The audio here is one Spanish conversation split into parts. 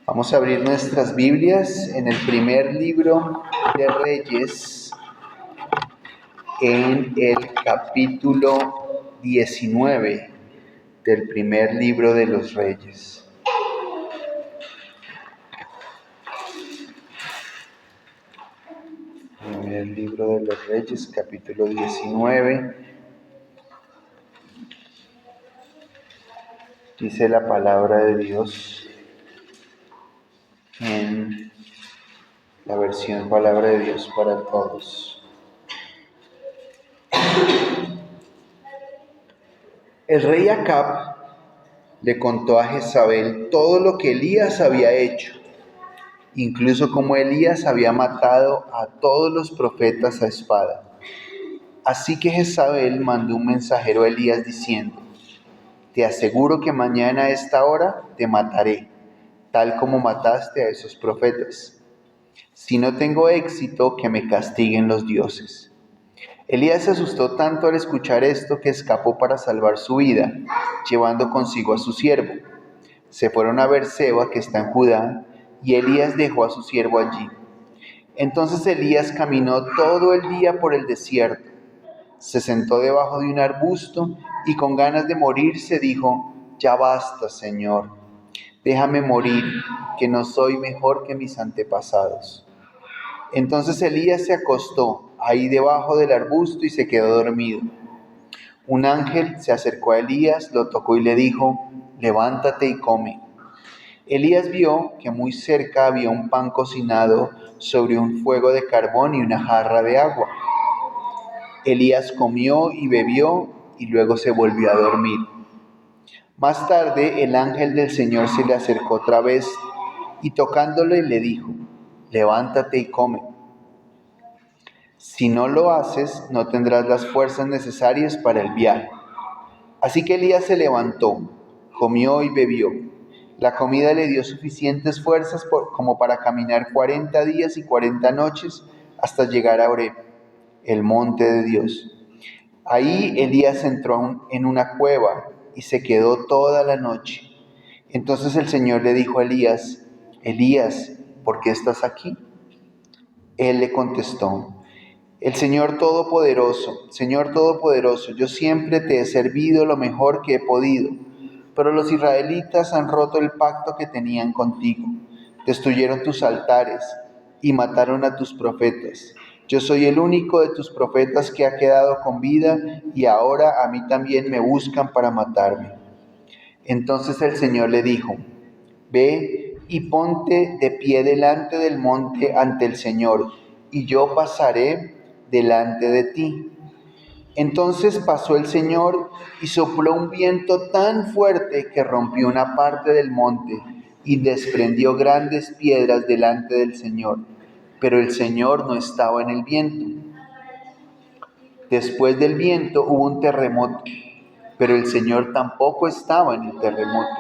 Vamos a abrir nuestras Biblias en el primer libro de Reyes, en el capítulo 19 del primer libro de los Reyes. Primer libro de los Reyes, capítulo 19. Dice la palabra de Dios en la versión Palabra de Dios para Todos. El rey Acab le contó a Jezabel todo lo que Elías había hecho, incluso cómo Elías había matado a todos los profetas a espada. Así que Jezabel mandó un mensajero a Elías diciendo: te aseguro que mañana a esta hora te mataré, tal como mataste a esos profetas. Si no tengo éxito, que me castiguen los dioses. Elías se asustó tanto al escuchar esto que escapó para salvar su vida, llevando consigo a su siervo. Se fueron a Beerseba, que está en Judá, y Elías dejó a su siervo allí. Entonces Elías caminó todo el día por el desierto. Se sentó debajo de un arbusto y con ganas de morirse dijo: ya basta, Señor, déjame morir, que no soy mejor que mis antepasados. Entonces Elías se acostó ahí debajo del arbusto y se quedó dormido. Un ángel se acercó a Elías, lo tocó y le dijo: levántate y come. Elías vio que muy cerca había un pan cocinado sobre un fuego de carbón y una jarra de agua. Elías comió y bebió y luego se volvió a dormir. Más tarde el ángel del Señor se le acercó otra vez y tocándole le dijo: levántate y come. Si no lo haces, no tendrás las fuerzas necesarias para el viaje. Así que Elías se levantó, comió y bebió. La comida le dio suficientes fuerzas como para caminar 40 días y 40 noches hasta llegar a Horeb, el monte de Dios. Ahí Elías entró en una cueva y se quedó toda la noche. Entonces el Señor le dijo a Elías: Elías, ¿por qué estás aquí? Él le contestó: Señor Todopoderoso, yo siempre te he servido lo mejor que he podido, pero los israelitas han roto el pacto que tenían contigo, destruyeron tus altares y mataron a tus profetas. Yo soy el único de tus profetas que ha quedado con vida y ahora a mí también me buscan para matarme. Entonces el Señor le dijo: ve y ponte de pie delante del monte ante el Señor, y yo pasaré delante de ti. Entonces pasó el Señor y sopló un viento tan fuerte que rompió una parte del monte y desprendió grandes piedras delante del Señor. Pero el Señor no estaba en el viento. Después del viento hubo un terremoto, pero el Señor tampoco estaba en el terremoto.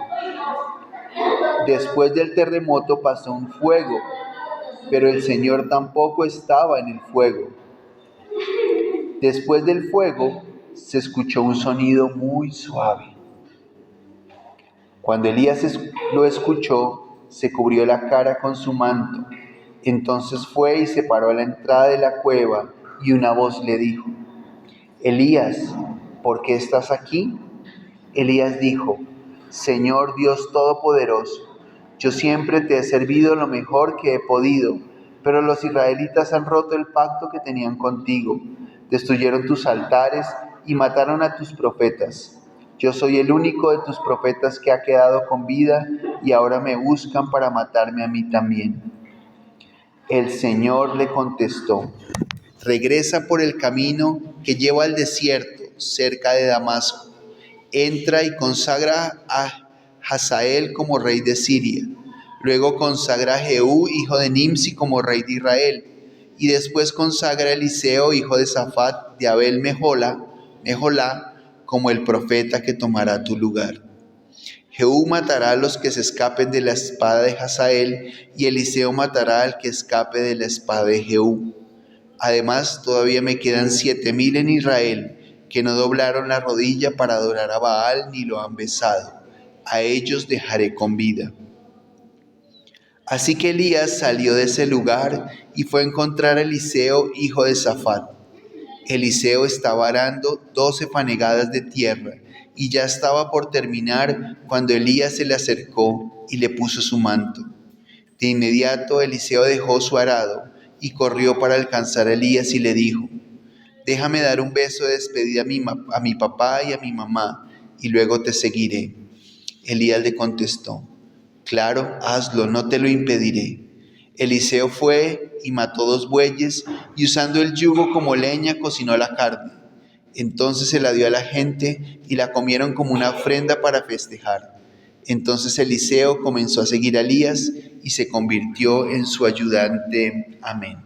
Después del terremoto pasó un fuego, pero el Señor tampoco estaba en el fuego. Después del fuego se escuchó un sonido muy suave. Cuando Elías lo escuchó, se cubrió la cara con su manto. Entonces fue y se paró a la entrada de la cueva y una voz le dijo: Elías, ¿por qué estás aquí? Elías dijo: Señor Dios Todopoderoso, yo siempre te he servido lo mejor que he podido, pero los israelitas han roto el pacto que tenían contigo, destruyeron tus altares y mataron a tus profetas. Yo soy el único de tus profetas que ha quedado con vida y ahora me buscan para matarme a mí también. El Señor le contestó: regresa por el camino que lleva al desierto, cerca de Damasco. Entra y consagra a Hazael como rey de Siria. Luego consagra a Jehú, hijo de Nimsi, como rey de Israel. Y después consagra a Eliseo, hijo de Safat, de Abel Meholá, como el profeta que tomará tu lugar. Jehú matará a los que se escapen de la espada de Hazael, y Eliseo matará al que escape de la espada de Jehú. Además, todavía me quedan 7,000 en Israel, que no doblaron la rodilla para adorar a Baal ni lo han besado. A ellos dejaré con vida. Así que Elías salió de ese lugar y fue a encontrar a Eliseo, hijo de Safat. Eliseo estaba arando 12 fanegadas de tierra y ya estaba por terminar cuando Elías se le acercó y le puso su manto. De inmediato Eliseo dejó su arado y corrió para alcanzar a Elías y le dijo: déjame dar un beso de despedida a mi papá y a mi mamá, y luego te seguiré. Elías le contestó: claro, hazlo, no te lo impediré. Eliseo fue y mató 2 bueyes, y usando el yugo como leña cocinó la carne. Entonces se la dio a la gente, y la comieron como una ofrenda para festejar. Entonces Eliseo comenzó a seguir a Elías, y se convirtió en su ayudante. Amén.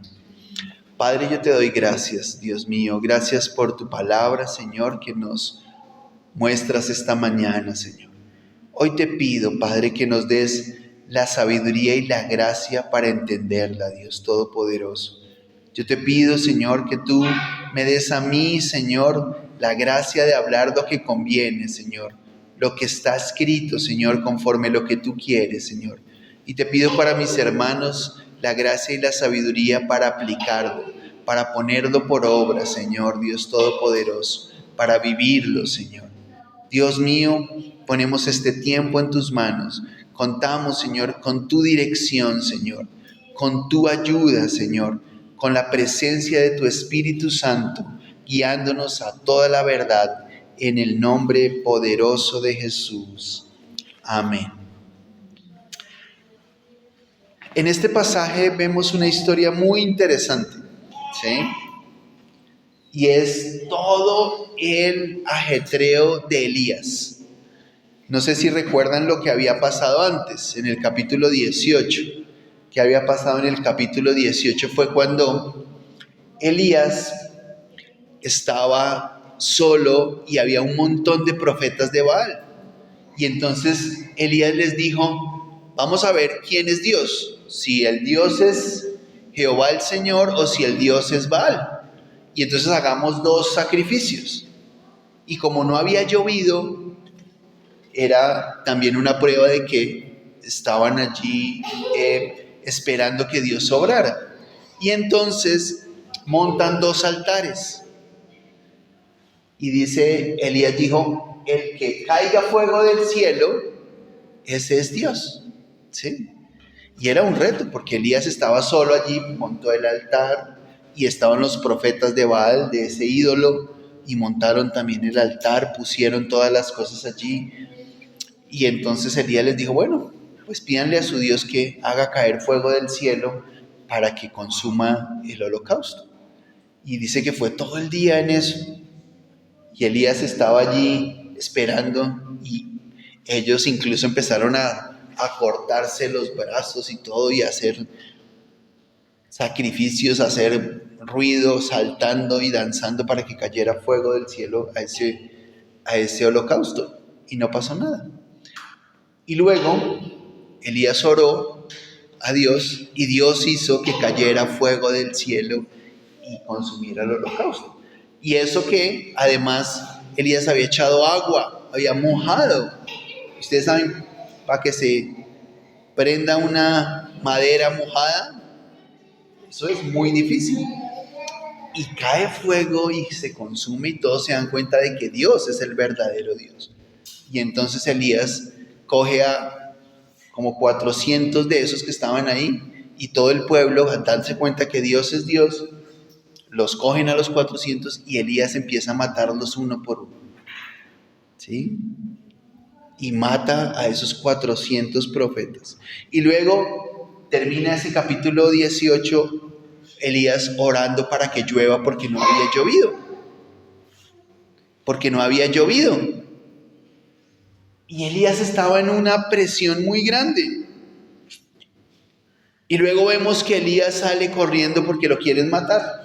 Padre, yo te doy gracias, Dios mío. Gracias por tu palabra, Señor, que nos muestras esta mañana, Señor. Hoy te pido, Padre, que nos des la sabiduría y la gracia para entenderla, Dios Todopoderoso. Yo te pido, Señor, que tú me des a mí, Señor, la gracia de hablar lo que conviene, Señor. Lo que está escrito, Señor, conforme lo que tú quieres, Señor. Y te pido para mis hermanos la gracia y la sabiduría para aplicarlo, para ponerlo por obra, Señor, Dios Todopoderoso, para vivirlo, Señor. Dios mío, ponemos este tiempo en tus manos. Contamos, Señor, con tu dirección, Señor, con tu ayuda, Señor, con la presencia de tu Espíritu Santo, guiándonos a toda la verdad, en el nombre poderoso de Jesús. Amén. En este pasaje vemos una historia muy interesante, ¿sí? Y es todo el ajetreo de Elías. No sé si recuerdan lo que había pasado antes, en el capítulo 18. ¿Qué había pasado en el capítulo 18? Fue cuando Elías estaba solo y había un montón de profetas de Baal. Y entonces Elías les dijo: vamos a ver quién es Dios, si el Dios es Jehová el Señor o si el Dios es Baal. Y entonces hagamos 2 sacrificios. Y como no había llovido, era también una prueba de que estaban allí esperando que Dios obrara. Y entonces montan 2 altares. Y dice, Elías dijo: el que caiga fuego del cielo, ese es Dios, ¿sí? Y era un reto, porque Elías estaba solo allí, montó el altar, y estaban los profetas de Baal, de ese ídolo, y montaron también el altar, pusieron todas las cosas allí. Y entonces Elías les dijo: bueno, pues pídanle a su Dios que haga caer fuego del cielo para que consuma el holocausto. Y dice que fue todo el día en eso. Y Elías estaba allí esperando, y ellos incluso empezaron a cortarse los brazos y todo, y a hacer sacrificios, a hacer ruido, saltando y danzando para que cayera fuego del cielo a ese holocausto. Y no pasó nada. Y luego Elías oró a Dios, y Dios hizo que cayera fuego del cielo y consumiera el holocausto. Y eso que además Elías había echado agua, había mojado. Ustedes saben, para que se prenda una madera mojada, eso es muy difícil. Y cae fuego y se consume, y todos se dan cuenta de que Dios es el verdadero Dios. Y entonces Elías coge a como 400 de esos que estaban ahí, y todo el pueblo, al darse cuenta que Dios es Dios, los cogen a los 400, y Elías empieza a matarlos uno por uno, ¿sí? Y mata a esos 400 profetas. Y luego termina ese capítulo 18, Elías orando para que llueva, porque no había llovido. Porque no había llovido. Y Elías estaba en una presión muy grande. Y luego vemos que Elías sale corriendo porque lo quieren matar.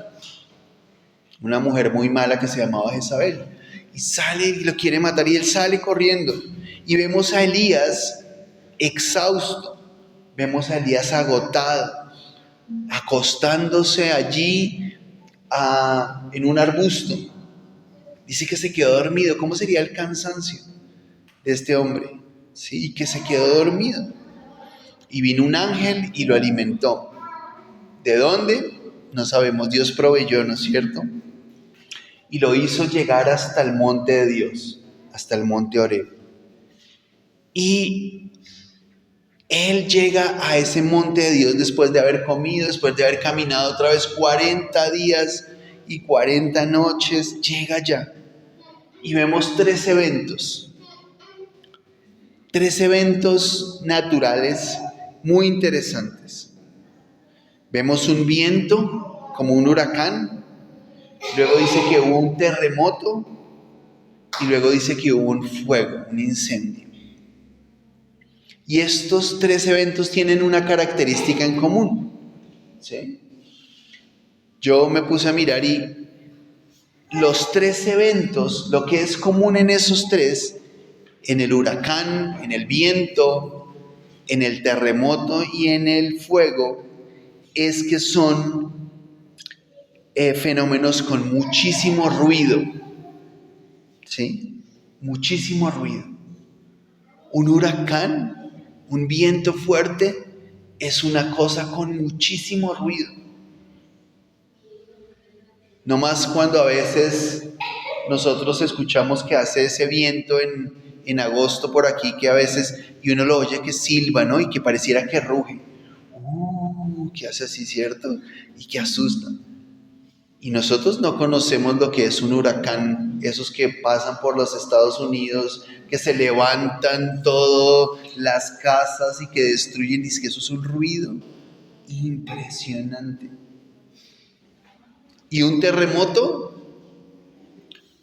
Una mujer muy mala que se llamaba Jezabel. Y sale y lo quiere matar, y él sale corriendo. Y vemos a Elías exhausto. Vemos a Elías agotado, acostándose allí en un arbusto. Dice que se quedó dormido. ¿Cómo sería el cansancio de este hombre? Sí, que se quedó dormido. y vino un ángel y lo alimentó. ¿De dónde? No sabemos, Dios proveyó, ¿no es cierto? Y lo hizo llegar hasta el monte de Dios, hasta el monte Horeb. Y él llega a ese monte de Dios después de haber comido, después de haber caminado otra vez 40 días y 40 noches, llega allá. Y vemos tres eventos naturales muy interesantes. Vemos un viento como un huracán, luego dice que hubo un terremoto y luego dice que hubo un fuego, un incendio. Y estos tres eventos tienen una característica en común, ¿sí? Yo me puse a mirar y los tres eventos, lo que es común en esos tres, en el huracán, en el viento, en el terremoto y en el fuego, es que son fenómenos con muchísimo ruido, ¿sí? Muchísimo ruido. Un huracán, un viento fuerte, es una cosa con muchísimo ruido. No más cuando a veces nosotros escuchamos que hace ese viento en agosto por aquí, que a veces, y uno lo oye que silba, ¿no? Y que pareciera que ruge. Que hace así, ¿cierto? Y que asusta. Y nosotros no conocemos lo que es un huracán, esos que pasan por los Estados Unidos, que se levantan todas las casas y que destruyen, y es que eso es un ruido impresionante. ¿Y un terremoto?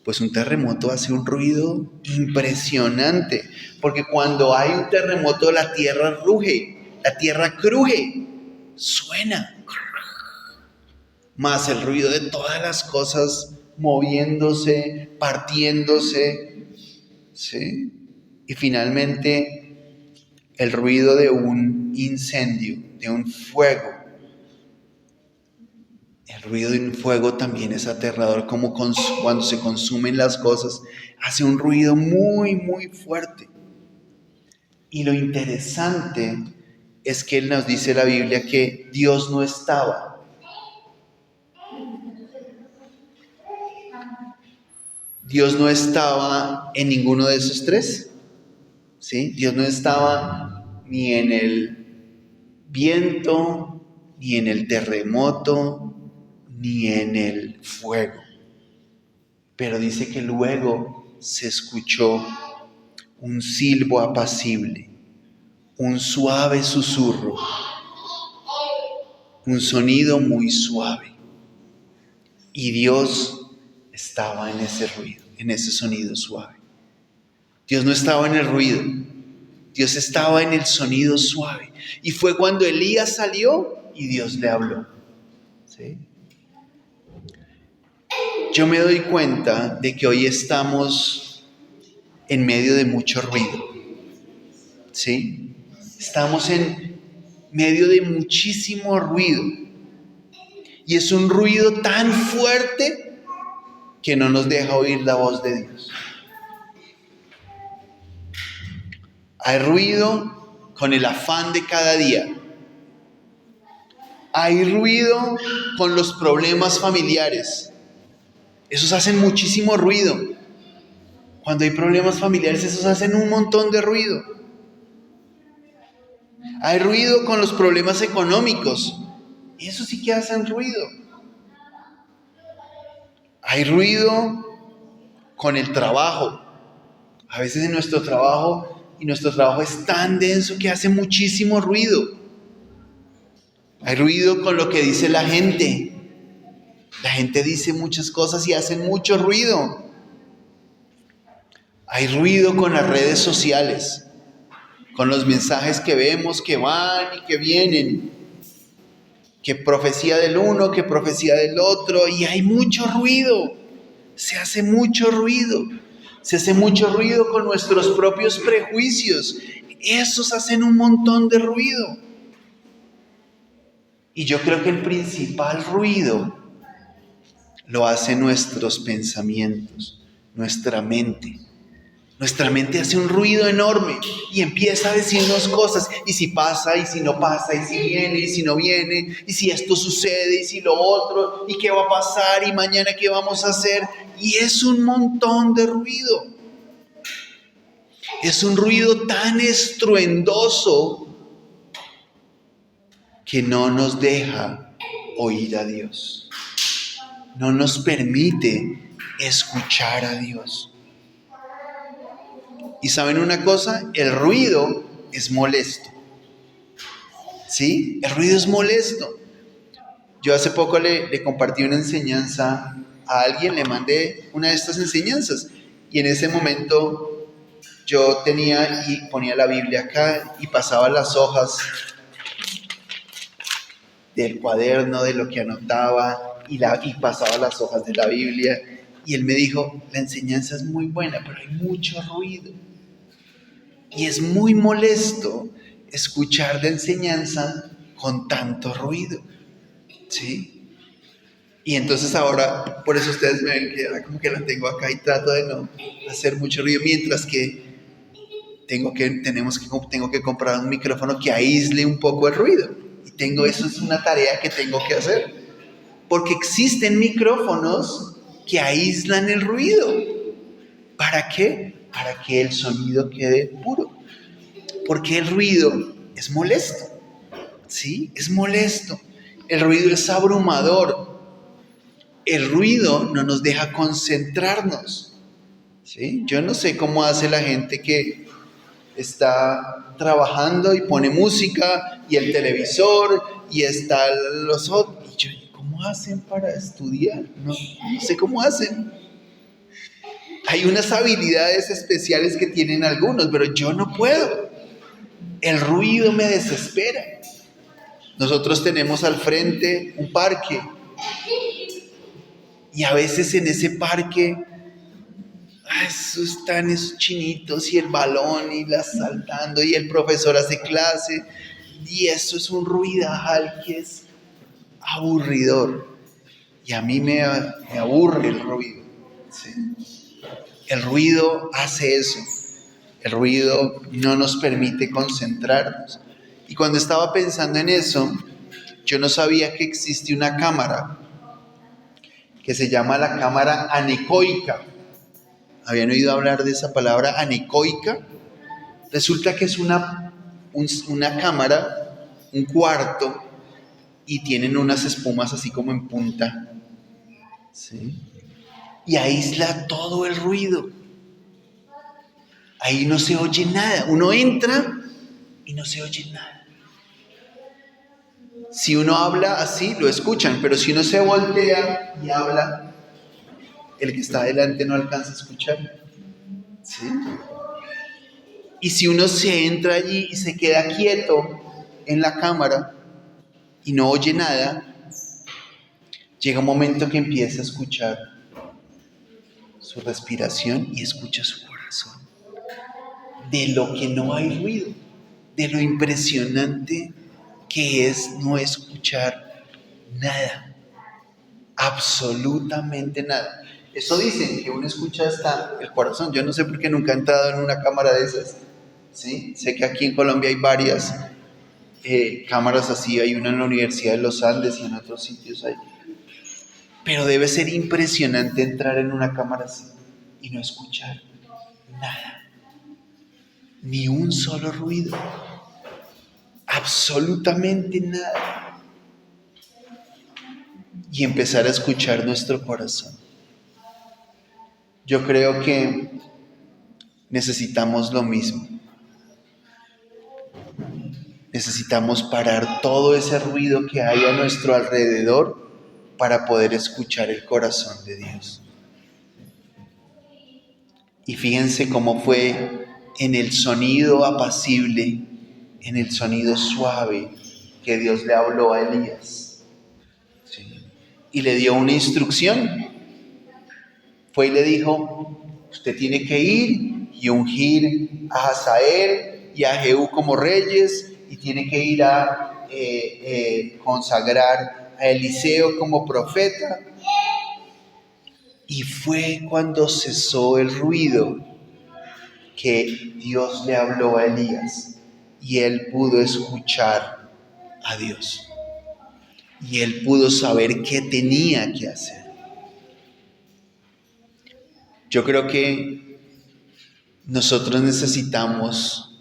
Pues un terremoto hace un ruido impresionante, porque cuando hay un terremoto la tierra ruge, la tierra cruje, suena. Más el ruido de todas las cosas moviéndose, partiéndose, ¿sí? Y finalmente el ruido de un incendio, de un fuego. El ruido de un fuego también es aterrador, como cuando se consumen las cosas, hace un ruido muy, muy fuerte. Y lo interesante es que nos dice la Biblia que Dios no estaba. Dios no estaba en ninguno de esos tres, ¿sí? Dios no estaba ni en el viento, ni en el terremoto, ni en el fuego. Pero dice que luego se escuchó un silbo apacible, un suave susurro, un sonido muy suave. Y Dios estaba en ese ruido, en ese sonido suave. Dios no estaba en el ruido, Dios estaba en el sonido suave. Y fue cuando Elías salió y Dios le habló, ¿sí? Yo me doy cuenta de que hoy estamos en medio de mucho ruido, ¿sí? Estamos en medio de muchísimo ruido. Y es un ruido tan fuerte que no nos deja oír la voz de Dios. Hay ruido con el afán de cada día. Hay ruido con los problemas familiares. Esos hacen muchísimo ruido. Cuando hay problemas familiares, esos hacen un montón de ruido. Hay ruido con los problemas económicos. Esos sí que hacen ruido. Hay ruido con el trabajo. A veces en nuestro trabajo, y nuestro trabajo es tan denso que hace muchísimo ruido. Hay ruido con lo que dice la gente. La gente dice muchas cosas y hacen mucho ruido. Hay ruido con las redes sociales, con los mensajes que vemos que van y que vienen, que profecía del uno, que profecía del otro, y hay mucho ruido. Se hace mucho ruido. Se hace mucho ruido con nuestros propios prejuicios. Esos hacen un montón de ruido. Y yo creo que el principal ruido lo hacen nuestros pensamientos, nuestra mente Nuestra mente hace un ruido enorme y empieza a decirnos cosas. Y si pasa, y si no pasa, y si viene, y si no viene, y si esto sucede, y si lo otro, y qué va a pasar, y mañana qué vamos a hacer. Y es un montón de ruido. Es un ruido tan estruendoso que no nos deja oír a Dios. No nos permite escuchar a Dios. Y ¿saben una cosa? El ruido es molesto. ¿Sí? El ruido es molesto. Yo hace poco le compartí una enseñanza a alguien, le mandé una de estas enseñanzas. Y en ese momento yo tenía y ponía la Biblia acá y pasaba las hojas del cuaderno, de lo que anotaba, y pasaba las hojas de la Biblia. Y él me dijo, la enseñanza es muy buena, pero hay mucho ruido. Y es muy molesto escuchar la enseñanza con tanto ruido, ¿sí? Y entonces ahora, por eso ustedes me ven que ahora como que la tengo acá y trato de no hacer mucho ruido, mientras que tengo que comprar un micrófono que aísle un poco el ruido. Y eso es una tarea que tengo que hacer. Porque existen micrófonos que aíslan el ruido. ¿Para qué? Para que el sonido quede puro. Porque el ruido es molesto, ¿sí? Es molesto. El ruido es abrumador. El ruido no nos deja concentrarnos, ¿sí? Yo no sé cómo hace la gente que está trabajando y pone música y el televisor y está los otros. Y yo, ¿cómo hacen para estudiar? No sé cómo hacen. Hay unas habilidades especiales que tienen algunos, pero yo no puedo. El ruido me desespera. Nosotros tenemos al frente un parque y a veces en ese parque eso están esos chinitos y el balón y las saltando y el profesor hace clase y eso es un ruidal que es aburridor y a mí me aburre el ruido, ¿sí? El ruido hace eso. El ruido no nos permite concentrarnos. Y cuando estaba pensando en eso, yo no sabía que existe una cámara que se llama la cámara anecoica. ¿Habían oído hablar de esa palabra anecoica? Resulta que es una cámara, un cuarto, y tienen unas espumas así como en punta, ¿sí? Y aísla todo el ruido. Ahí no se oye nada. Uno entra y no se oye nada. Si uno habla así, lo escuchan, pero si uno se voltea y habla, el que está adelante no alcanza a escuchar, ¿sí? Y si uno se entra allí y se queda quieto en la cámara y no oye nada, llega un momento que empieza a escuchar su respiración y escucha su corazón. De lo que no hay ruido, de lo impresionante que es no escuchar nada, absolutamente nada. Eso dicen, que uno escucha hasta el corazón. Yo no sé por qué nunca he entrado en una cámara de esas, ¿sí? Sé que aquí en Colombia hay varias cámaras así, hay una en la Universidad de los Andes y en otros sitios hay. Pero debe ser impresionante entrar en una cámara así y no escuchar nada, ni un solo ruido, absolutamente nada, y empezar a escuchar nuestro corazón. Yo creo que necesitamos lo mismo. Necesitamos parar todo ese ruido que hay a nuestro alrededor para poder escuchar el corazón de Dios. Y fíjense cómo fue en el sonido apacible, en el sonido suave que Dios le habló a Elías. ¿Sí? Y le dio una instrucción. Fue y le dijo, usted tiene que ir y ungir a Hazael y a Jehú como reyes, y tiene que ir a consagrar a Eliseo como profeta. Y fue cuando cesó el ruido que Dios le habló a Elías y él pudo escuchar a Dios. Y él pudo saber qué tenía que hacer. Yo creo que nosotros necesitamos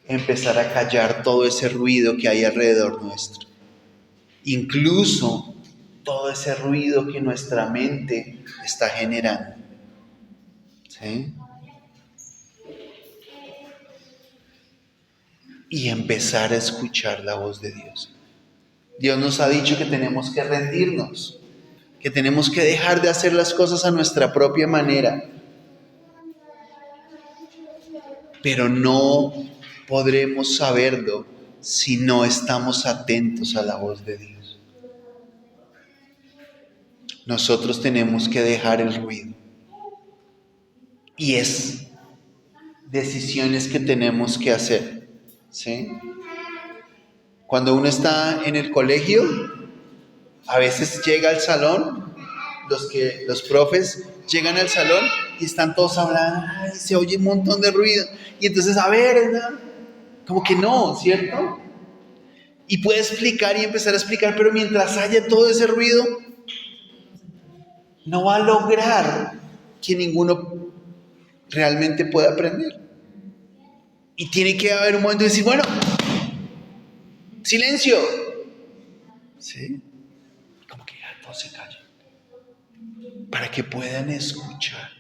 empezar a callar todo ese ruido que hay alrededor nuestro. Incluso todo ese ruido que nuestra mente está generando. ¿Sí? Y empezar a escuchar la voz de Dios. Dios nos ha dicho que tenemos que rendirnos, que tenemos que dejar de hacer las cosas a nuestra propia manera. Pero no podremos saberlo si no estamos atentos a la voz de Dios. Nosotros tenemos que dejar el ruido. Y es decisiones que tenemos que hacer, ¿sí? Cuando uno está en el colegio, a veces llega al salón, los profes llegan al salón y están todos hablando, ay, se oye un montón de ruido. Y entonces, a ver, ¿no? Como que no, ¿cierto? Y puede explicar y empezar a explicar, pero mientras haya todo ese ruido, no va a lograr que ninguno realmente pueda aprender. Y tiene que haber un momento de decir, bueno, silencio. ¿Sí? Como que ya todos se callan. Para que puedan escuchar.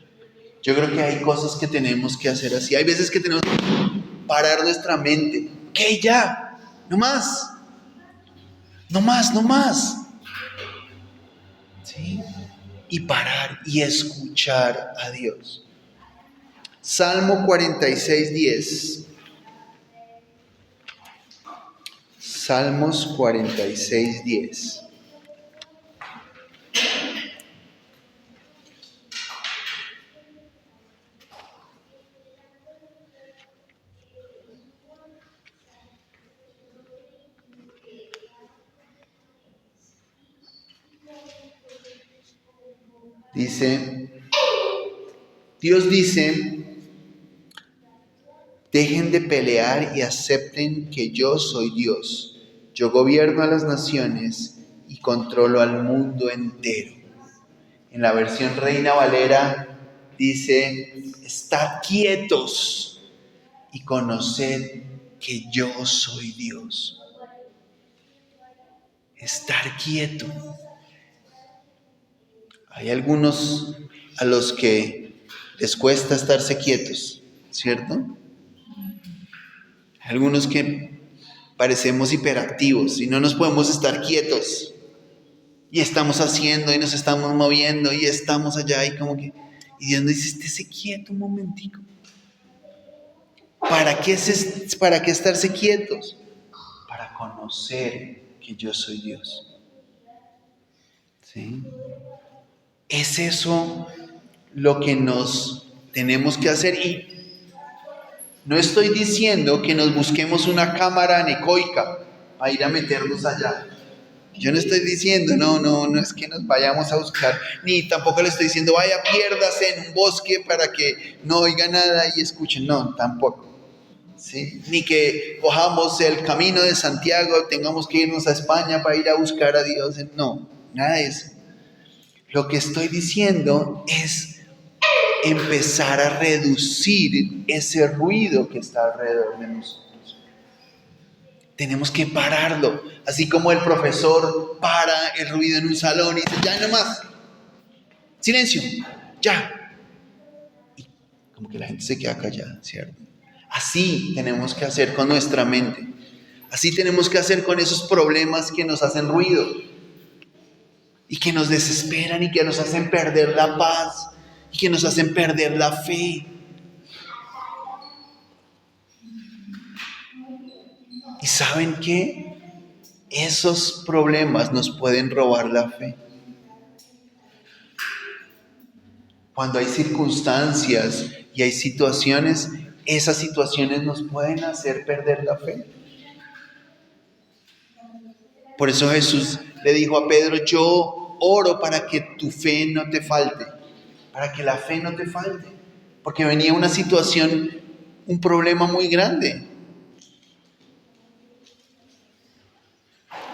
Yo creo que hay cosas que tenemos que hacer así. Hay veces que tenemos que parar nuestra mente. Ok, ya, no más. No más, no más. ¿Sí? Y parar y escuchar a Dios. Salmo 46:10. Salmos 46:10. Dios dice, dejen de pelear y acepten que yo soy Dios. Yo gobierno a las naciones y controlo al mundo entero. En la versión Reina Valera dice, estad quietos y conoced que yo soy Dios. Estar quieto. Hay algunos a los que les cuesta estarse quietos, ¿cierto? Hay algunos que parecemos hiperactivos y no nos podemos estar quietos. Y estamos haciendo y nos estamos moviendo y estamos allá y como que... Y Dios nos dice, estése quieto un momentico. ¿Para qué estarse quietos? Para conocer que yo soy Dios. ¿Sí? Es eso lo que nos tenemos que hacer. Y no estoy diciendo que nos busquemos una cámara anecoica para ir a meternos allá. Yo no estoy diciendo, no es que nos vayamos a buscar, ni tampoco le estoy diciendo, vaya, piérdase en un bosque para que no oiga nada y escuchen. No, tampoco. ¿Sí? Ni que cojamos el camino de Santiago, tengamos que irnos a España para ir a buscar a Dios. No, nada de eso. Lo que estoy diciendo es empezar a reducir ese ruido que está alrededor de nosotros. Tenemos que pararlo, así como el profesor para el ruido en un salón y dice, ya no más, silencio, ya. Y como que la gente se queda callada, ¿cierto? Así tenemos que hacer con nuestra mente. Así tenemos que hacer con esos problemas que nos hacen ruido y que nos desesperan y que nos hacen perder la paz y que nos hacen perder la fe. ¿Y saben qué? Esos problemas nos pueden robar la fe. Cuando hay circunstancias y hay situaciones, esas situaciones nos pueden hacer perder la fe. Por eso Jesús le dijo a Pedro, yo oro para que tu fe no te falte, para que la fe no te falte. porque venía una situación, un problema muy grande.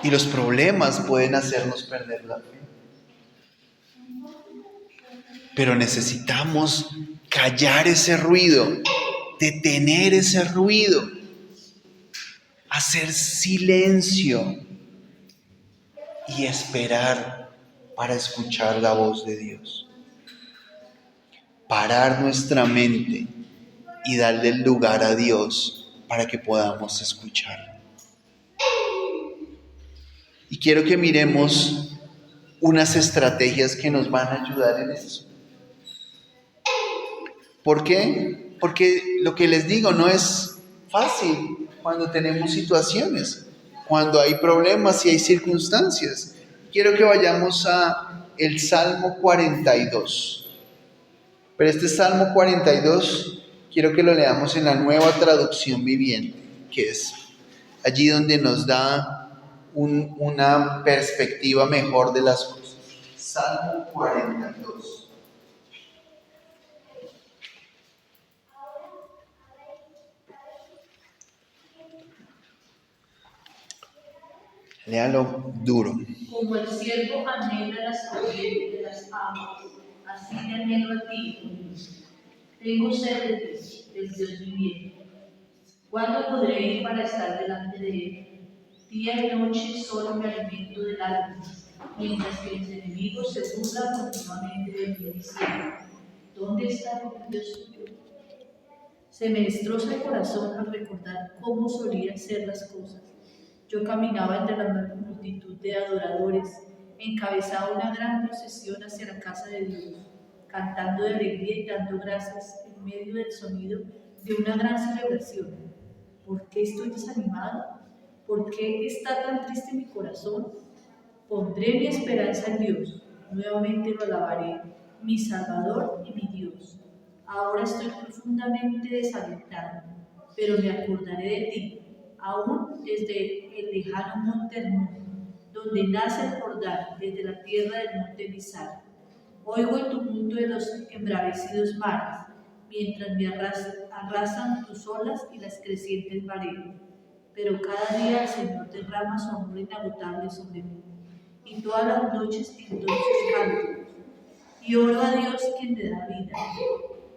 Y los problemas pueden hacernos perder la fe. Pero necesitamos callar ese ruido, detener ese ruido, hacer silencio y esperar para escuchar la voz de Dios. Parar nuestra mente y darle el lugar a Dios para que podamos escucharlo. Y quiero que miremos unas estrategias que nos van a ayudar en eso. ¿Por qué? Porque lo que les digo no es fácil cuando tenemos situaciones, cuando hay problemas y hay circunstancias. Quiero que vayamos a el Salmo 42. Pero este Salmo 42 quiero que lo leamos en la Nueva Traducción Viviente, que es allí donde nos da una perspectiva mejor de las cosas. Salmo 42. Léalo duro. Como el siervo anhela las corrientes de las aguas, así te anhelo a ti, oh Dios. Tengo sed de ti, del Dios viviente. ¿Cuándo podré ir para estar delante de Él? Día y noche solo me alimento del alma, mientras que mis enemigos se burlan continuamente de mí diciendo: ¿dónde está el Dios tuyo? Se me destroza el corazón al recordar cómo solían ser las cosas. Yo caminaba entre la multitud de adoradores, encabezaba una gran procesión hacia la casa de Dios, cantando de alegría y dando gracias en medio del sonido de una gran celebración. ¿Por qué estoy desanimado? ¿Por qué está tan triste mi corazón? Pondré mi esperanza en Dios, nuevamente lo alabaré, mi Salvador y mi Dios. Ahora estoy profundamente desalentado, pero me acordaré de ti, aún desde el lejano monte Hermón, donde nace el Jordán, desde la tierra del monte Mizar. Oigo el tumulto de los embravecidos mares, mientras me arrasan tus olas y las crecientes mareas. Pero cada día el Señor derrama su amor inagotable sobre mí, y todas las noches entonces canto, y oro a Dios quien me da vida.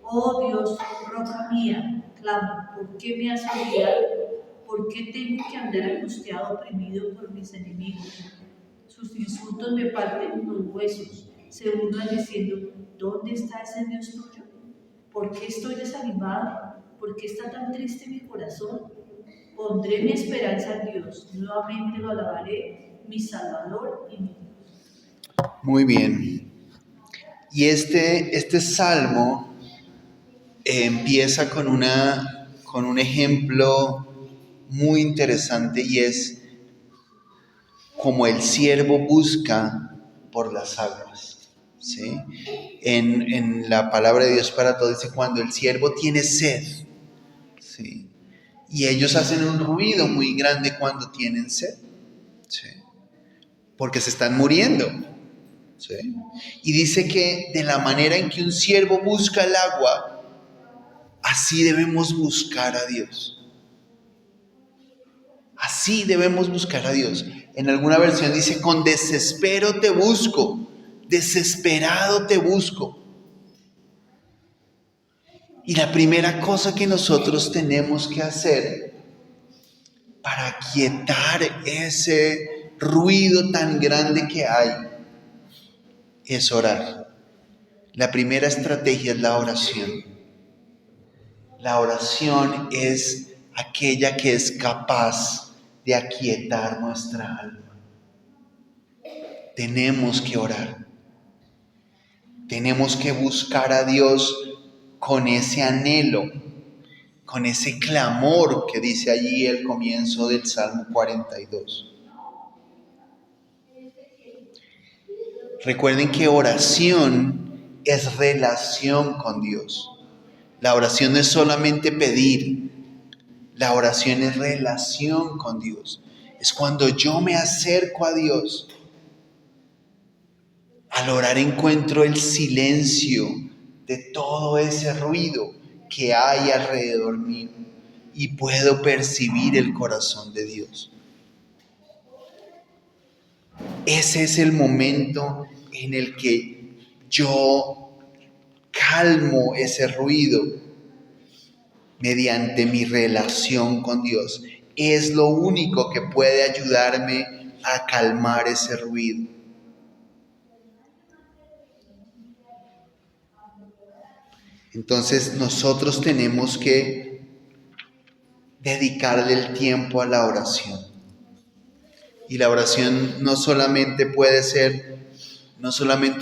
Oh Dios, roca mía, clamo, ¿por qué me has olvidado? ¿Por qué tengo que andar angustiado, oprimido por mis enemigos? Sus insultos me parten los huesos, se burlan diciendo: ¿dónde está ese Dios tuyo? ¿Por qué estoy desanimado? ¿Por qué está tan triste mi corazón? Pondré mi esperanza en Dios, nuevamente lo alabaré, mi Salvador y mi Dios. Muy bien. Y este salmo empieza con un ejemplo muy interesante, y es como el siervo busca por las aguas. ¿Sí? En la palabra de Dios para Todos dice: cuando el siervo tiene sed. ¿Sí? Y ellos hacen un ruido muy grande cuando tienen sed. ¿Sí? Porque se están muriendo. ¿Sí? Y dice que de la manera en que un siervo busca el agua, así debemos buscar a Dios. Así debemos buscar a Dios. En alguna versión dice: con desespero te busco, desesperado te busco. Y la primera cosa que nosotros tenemos que hacer para quietar ese ruido tan grande que hay es orar. La primera estrategia es la oración. La oración es aquella que es capaz de aquietar nuestra alma. Tenemos que orar. Tenemos que buscar a Dios con ese anhelo, con ese clamor que dice allí el comienzo del Salmo 42. Recuerden que oración es relación con Dios. La oración no es solamente pedir, la oración es relación con Dios. Es cuando yo me acerco a Dios. Al orar encuentro el silencio de todo ese ruido que hay alrededor mío y puedo percibir el corazón de Dios. Ese es el momento en el que yo calmo ese ruido mediante mi relación con Dios. Es lo único que puede ayudarme a calmar ese ruido. Entonces nosotros tenemos que dedicarle el tiempo a la oración. Y la oración no solamente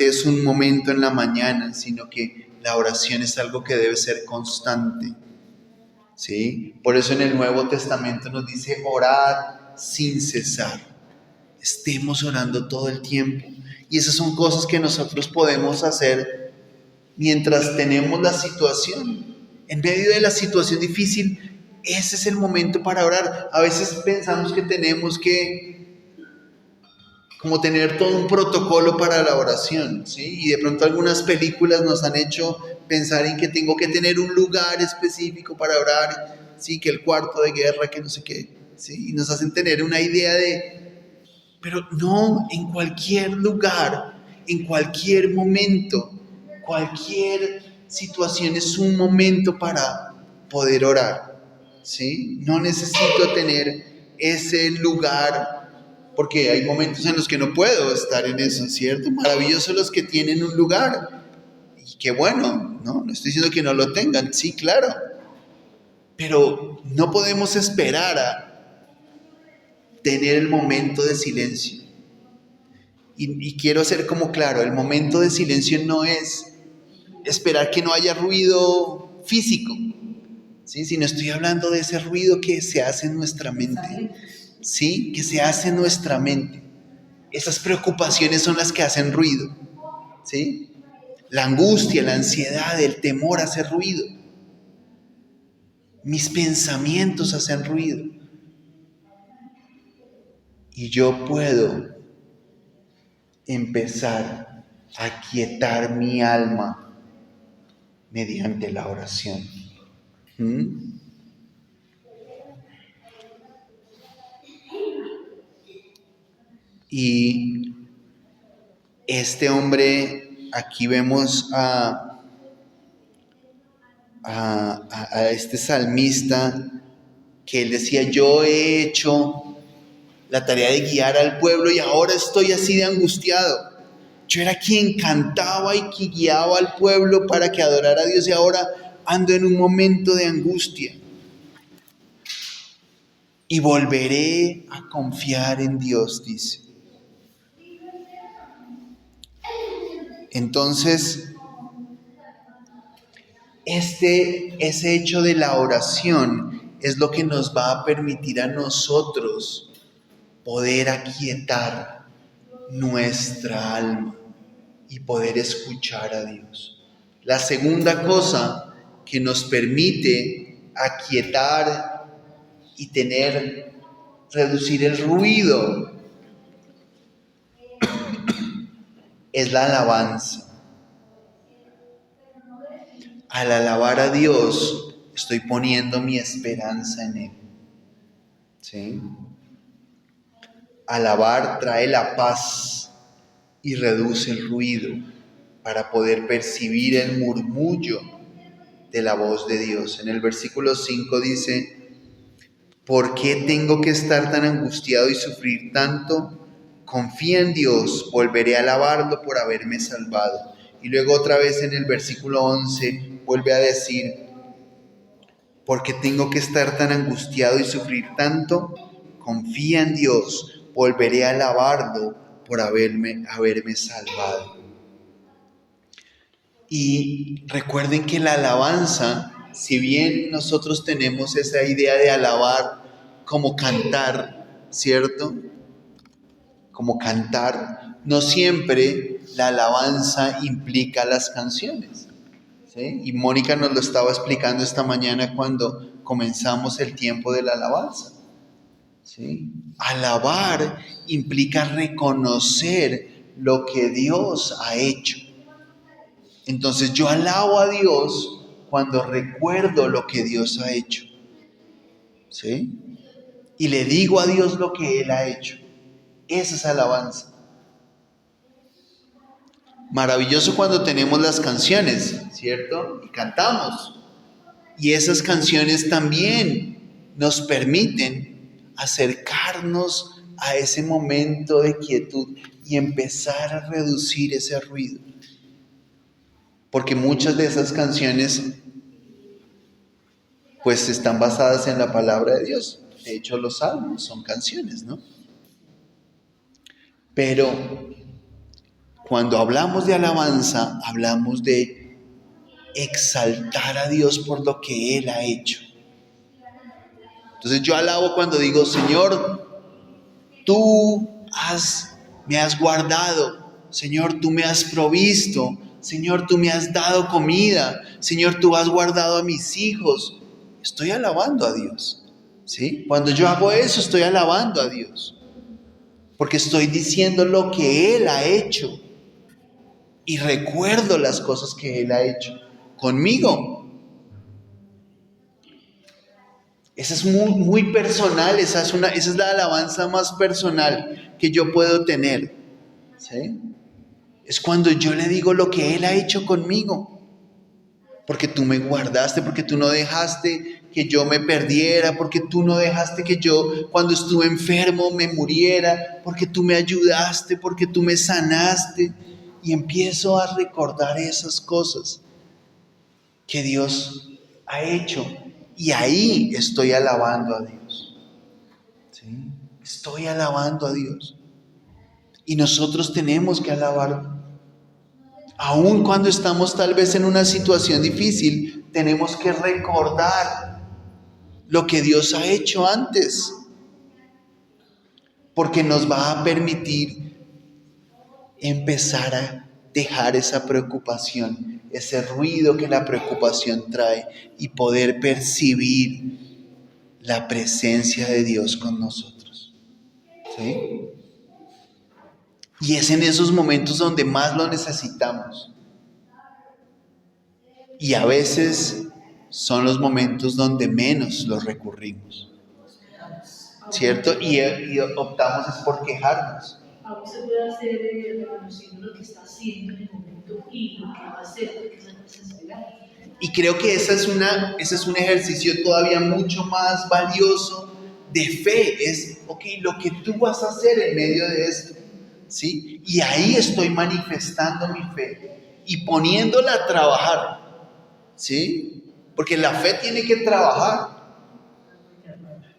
es un momento en la mañana, sino que la oración es algo que debe ser constante. ¿Sí? Por eso en el Nuevo Testamento nos dice orad sin cesar. Estemos orando todo el tiempo. Y esas son cosas que nosotros podemos hacer mientras tenemos la situación. En medio de la situación difícil, ese es el momento para orar. A veces pensamos que tenemos que como tener todo un protocolo para la oración, ¿sí? Y de pronto algunas películas nos han hecho pensar en que tengo que tener un lugar específico para orar, ¿sí? Que el cuarto de guerra, que no sé qué, ¿sí? Y nos hacen tener una idea pero no, en cualquier lugar, en cualquier momento, cualquier situación es un momento para poder orar, ¿sí? No necesito tener ese lugar, porque hay momentos en los que no puedo estar en eso, ¿cierto? Maravillosos los que tienen un lugar. Y qué bueno, ¿no? No estoy diciendo que no lo tengan, sí, claro. Pero no podemos esperar a tener el momento de silencio. Y quiero ser como claro, el momento de silencio no es esperar que no haya ruido físico, ¿sí? Sino estoy hablando de ese ruido que se hace en nuestra mente, ¿sí? Que se hace en nuestra mente. Esas preocupaciones son las que hacen ruido, ¿sí? La angustia, la ansiedad, el temor hace ruido. Mis pensamientos hacen ruido. Y yo puedo empezar a quietar mi alma mediante la oración. Y este hombre, aquí vemos a este salmista que él decía, yo he hecho la tarea de guiar al pueblo y ahora estoy así de angustiado. Yo era quien cantaba y que guiaba al pueblo para que adorara a Dios y ahora ando en un momento de angustia. Y volveré a confiar en Dios, dice. Entonces, ese hecho de la oración es lo que nos va a permitir a nosotros poder aquietar nuestra alma y poder escuchar a Dios. La segunda cosa que nos permite aquietar y reducir el ruido es la alabanza. Al alabar a Dios, estoy poniendo mi esperanza en Él. ¿Sí? Alabar trae la paz y reduce el ruido para poder percibir el murmullo de la voz de Dios. En el versículo 5 dice, ¿por qué tengo que estar tan angustiado y sufrir tanto? Confía en Dios, volveré a alabarlo por haberme salvado. Y luego otra vez en el versículo 11 vuelve a decir, ¿por qué tengo que estar tan angustiado y sufrir tanto? Confía en Dios, volveré a alabarlo por haberme salvado. Y recuerden que la alabanza, si bien nosotros tenemos esa idea de alabar como cantar, ¿cierto? Como cantar, no siempre la alabanza implica las canciones, ¿sí? Y Mónica nos lo estaba explicando esta mañana cuando comenzamos el tiempo de la alabanza, ¿sí? Alabar implica reconocer lo que Dios ha hecho. Entonces yo alabo a Dios cuando recuerdo lo que Dios ha hecho. ¿Sí? Y le digo a Dios lo que Él ha hecho. Esa es alabanza. Maravilloso cuando tenemos las canciones, ¿cierto? Y cantamos. Y esas canciones también nos permiten acercarnos a ese momento de quietud y empezar a reducir ese ruido. Porque muchas de esas canciones pues están basadas en la palabra de Dios. De hecho, los salmos son canciones, ¿no? Pero cuando hablamos de alabanza, hablamos de exaltar a Dios por lo que Él ha hecho. Entonces yo alabo cuando digo, Señor, tú me has guardado, Señor, tú me has provisto, Señor, tú me has dado comida, Señor, tú has guardado a mis hijos. Estoy alabando a Dios, ¿sí? Cuando yo hago eso, estoy alabando a Dios, porque estoy diciendo lo que Él ha hecho y recuerdo las cosas que Él ha hecho conmigo. Esa es muy personal, esa es la alabanza más personal que yo puedo tener, ¿sí? Es cuando yo le digo lo que Él ha hecho conmigo, porque tú me guardaste, porque tú no dejaste que yo me perdiera, porque tú no dejaste que yo cuando estuve enfermo me muriera, porque tú me ayudaste, porque tú me sanaste, y empiezo a recordar esas cosas que Dios ha hecho. Y ahí estoy alabando a Dios. ¿Sí? Estoy alabando a Dios. Y nosotros tenemos que alabarlo. Aun cuando estamos tal vez en una situación difícil, tenemos que recordar lo que Dios ha hecho antes. Porque nos va a permitir empezar a dejar esa preocupación, ese ruido que la preocupación trae, y poder percibir la presencia de Dios con nosotros. ¿Sí? Y es en esos momentos donde más lo necesitamos. Y a veces son los momentos donde menos lo recurrimos. ¿Cierto? Y optamos es por quejarnos. Aún se puede hacer reconociendo lo que está haciendo en el momento y lo que va a hacer, porque esa no es esperar. Y creo que ese es un ejercicio todavía mucho más valioso de fe. Es, ok, lo que tú vas a hacer en medio de esto, ¿sí? Y ahí estoy manifestando mi fe y poniéndola a trabajar, ¿sí? Porque la fe tiene que trabajar.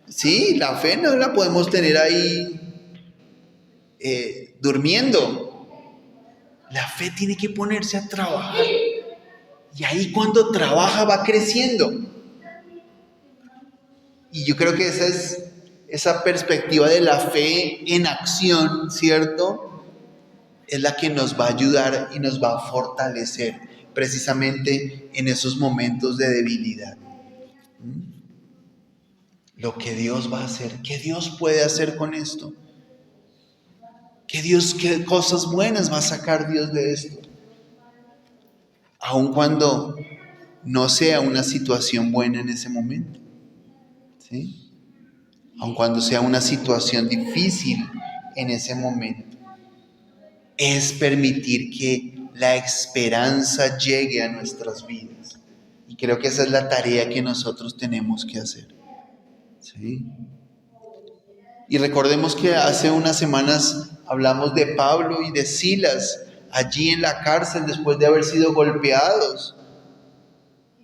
Sí, la fe no la podemos tener ahí durmiendo. La fe tiene que ponerse a trabajar. Y ahí cuando trabaja va creciendo. Y yo creo que esa perspectiva de la fe en acción, ¿cierto? Es la que nos va a ayudar y nos va a fortalecer precisamente en esos momentos de debilidad. Lo que Dios va a hacer, ¿qué Dios puede hacer con esto? ¿Qué cosas buenas va a sacar Dios de esto? Aun cuando no sea una situación buena en ese momento, ¿sí? Aun cuando sea una situación difícil en ese momento, es permitir que la esperanza llegue a nuestras vidas. Y creo que esa es la tarea que nosotros tenemos que hacer, ¿sí? Y recordemos que hace unas semanas hablamos de Pablo y de Silas allí en la cárcel después de haber sido golpeados,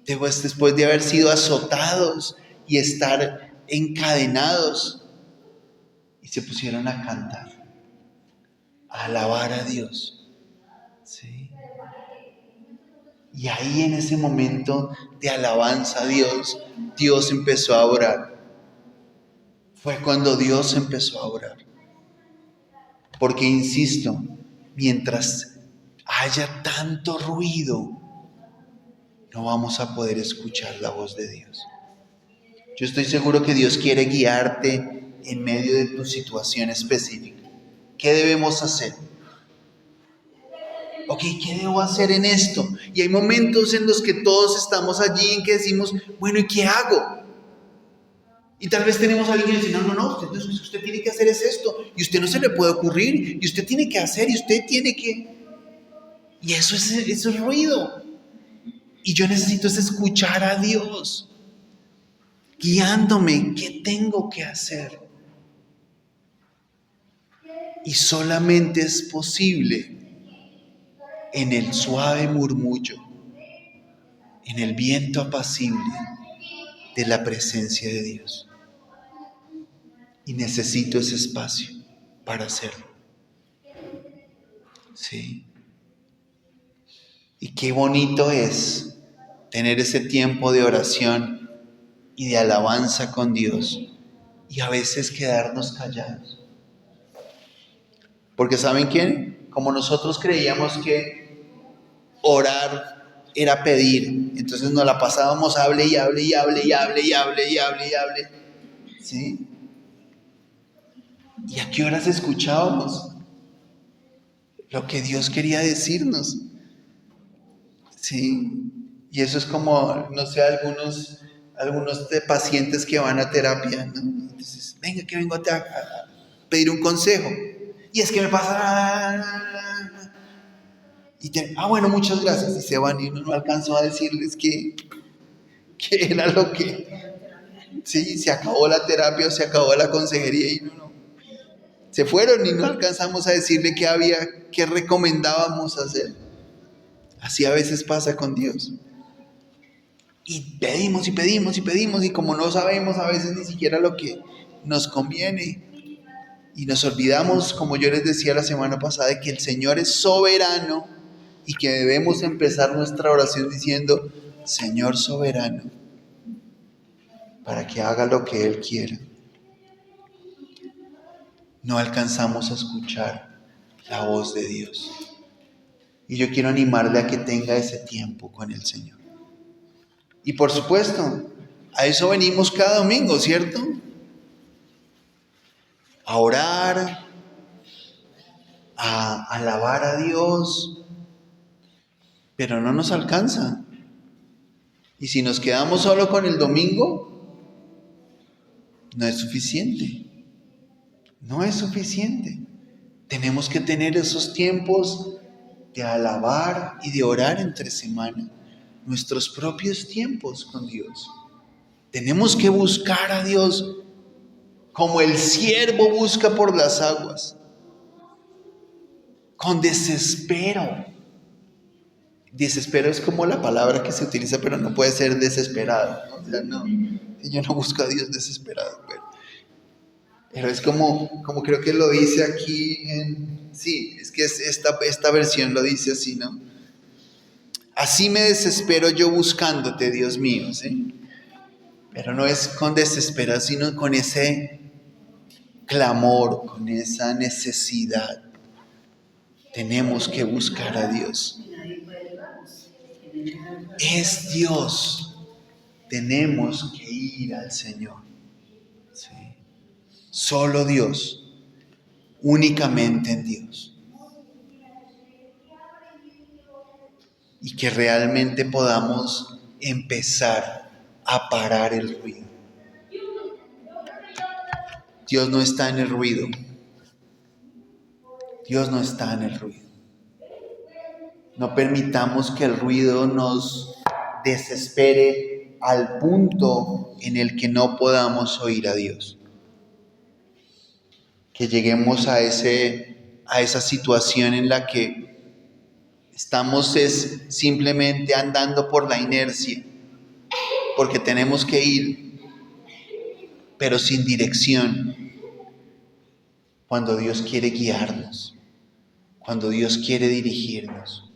después de haber sido azotados y estar encadenados, y se pusieron a cantar, a alabar a Dios, ¿sí? Y ahí en ese momento de alabanza a Dios, Dios empezó a orar. Fue cuando Dios empezó a orar. Porque insisto, mientras haya tanto ruido, no vamos a poder escuchar la voz de Dios. Yo estoy seguro que Dios quiere guiarte en medio de tu situación específica. ¿Qué debemos hacer? Ok, ¿qué debo hacer en esto? Y hay momentos en los que todos estamos allí en que decimos, bueno, ¿y qué hago? Y tal vez tenemos a alguien que dice, no, usted tiene que hacer es esto, y usted no se le puede ocurrir, y usted tiene que hacer, y usted tiene que... Y eso es ruido. Y yo necesito es escuchar a Dios, guiándome, ¿qué tengo que hacer? Y solamente es posible en el suave murmullo, en el viento apacible de la presencia de Dios. Y necesito ese espacio para hacerlo. Sí. Y qué bonito es tener ese tiempo de oración y de alabanza con Dios y a veces quedarnos callados. Porque ¿saben qué? Como nosotros creíamos que orar era pedir, entonces nos la pasábamos hable y hable y hable y hable y hable y hable y hable. ¿Sí? ¿Y a qué horas escuchábamos lo que Dios quería decirnos? Sí. Y eso es como, no sé, algunos de pacientes que van a terapia, ¿no? Entonces, venga, que vengo a pedir un consejo. Y es que me pasa... bueno, muchas gracias. Y se van y uno no alcanzó a decirles que era lo que... Sí, se acabó la terapia o se acabó la consejería y no. Se fueron y no alcanzamos a decirle qué recomendábamos hacer. Así a veces pasa con Dios. Y pedimos y pedimos y pedimos y como no sabemos a veces ni siquiera lo que nos conviene y nos olvidamos, como yo les decía la semana pasada, de que el Señor es soberano y que debemos empezar nuestra oración diciendo, Señor soberano, para que haga lo que Él quiera. No alcanzamos a escuchar la voz de Dios. Y yo quiero animarle a que tenga ese tiempo con el Señor. Y por supuesto, a eso venimos cada domingo, ¿cierto? A orar, a alabar a Dios, pero no nos alcanza. Y si nos quedamos solo con el domingo, no es suficiente. No es suficiente. Tenemos que tener esos tiempos de alabar y de orar entre semana, nuestros propios tiempos con Dios. Tenemos que buscar a Dios como el siervo busca por las aguas, con desespero. Desespero es como la palabra que se utiliza, pero no puede ser desesperado, ¿no? O sea, no, yo no busco a Dios desesperado, pero es como creo que lo dice aquí sí, es que esta versión lo dice así, ¿no? Así me desespero yo buscándote, Dios mío, ¿sí? Pero no es con desespero, sino con ese clamor, con esa necesidad. Tenemos que buscar a Dios. Es Dios. Tenemos que ir al Señor. ¿Sí? Solo Dios. Únicamente en Dios. Y que realmente podamos empezar a parar el ruido. Dios no está en el ruido. Dios no está en el ruido. No permitamos que el ruido nos desespere al punto en el que no podamos oír a Dios. Que lleguemos a esa situación en la que estamos simplemente andando por la inercia, porque tenemos que ir, pero sin dirección, cuando Dios quiere guiarnos, cuando Dios quiere dirigirnos.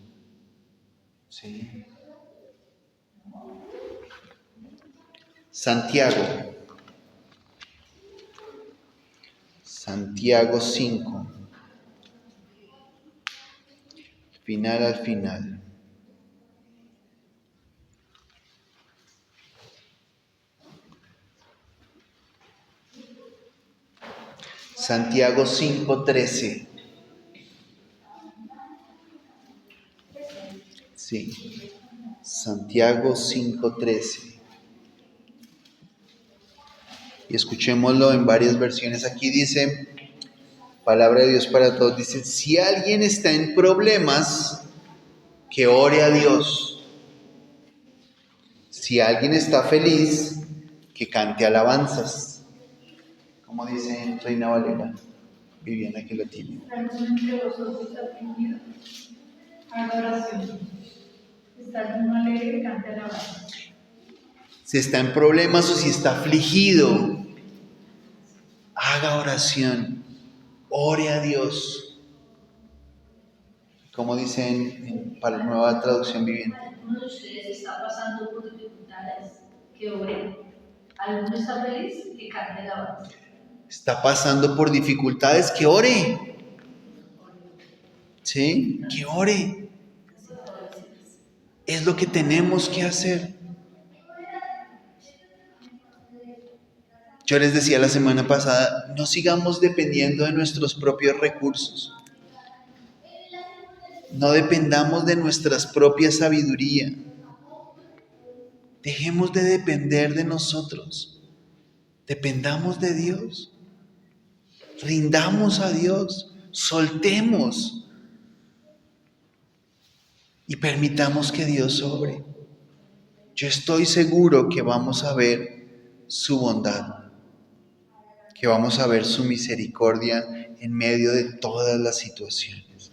¿Sí? Santiago 5, final al final. Santiago 5:13. Sí, Santiago 5:13. Y escuchémoslo en varias versiones. Aquí dice, palabra de Dios para todos, dice, si alguien está en problemas, que ore a Dios. Si alguien está feliz, que cante alabanzas. Como dice Reina Valera, Viviana que lo tiene. ¿Alguno entre vosotros afligido? Haga oración. ¿Está alguno alegre? Cante alabanza. Si está en problemas o si está afligido, haga oración, ore a Dios. Como dicen para la Nueva Traducción Viviente. ¿Alguno de ustedes está pasando por dificultades? Que ore. ¿Alguno está feliz? Que cante alabanza. Está pasando por dificultades, que ore. ¿Sí? Que ore. Es lo que tenemos que hacer. Yo les decía la semana pasada, no sigamos dependiendo de nuestros propios recursos. No dependamos de nuestras propias sabiduría. Dejemos de depender de nosotros. Dependamos de Dios. Rindamos a Dios. Soltemos. Y permitamos que Dios obre. Yo estoy seguro que vamos a ver su bondad. Que vamos a ver su misericordia en medio de todas las situaciones.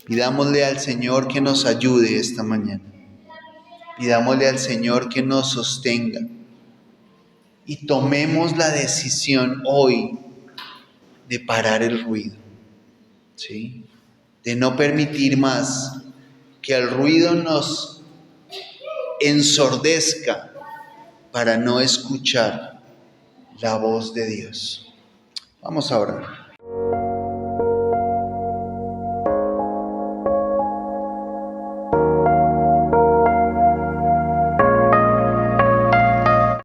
Pidámosle al Señor que nos ayude esta mañana. Pidámosle al Señor que nos sostenga. Y tomemos la decisión hoy de parar el ruido. ¿Sí? De no permitir más que el ruido nos ensordezca para no escuchar la voz de Dios. Vamos a orar.